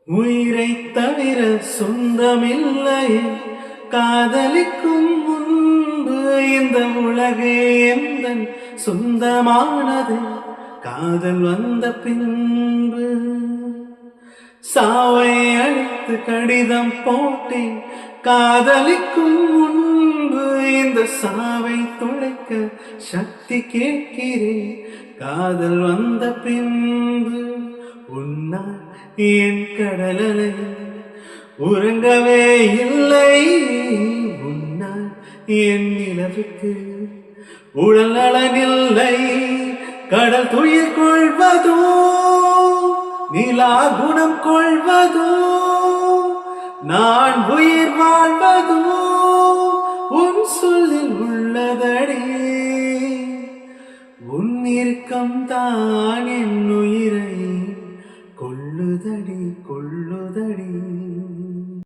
உயிரை தவிர சொந்தமில்லை காதலிக்கும் முன்பு இந்த உலகே எந்தன் சொந்தமானது காதல் வந்த பின்பு சாவை அழித்து கடிதம் போட்டேன் காதலிக்கும் முன்பு இந்த சாவை துளைக்க சக்தி கேட்கிறேன் காதல் வந்த பின்பு உன்னால் என் கடலலை உறங்கவே இல்லை உன்னால் என் நிலவுக்கு உடல் நலனில்லை கடல் துயிர் கொள்வதோ நிலா குணம் கொள்வதோ நான் உயிர் வாழ்வதோ உன் சொல்லில் உள்ளதடி உன் இறுக்கம் தான் என் உயிரை கொள்ளுதடி கொள்ளுதடி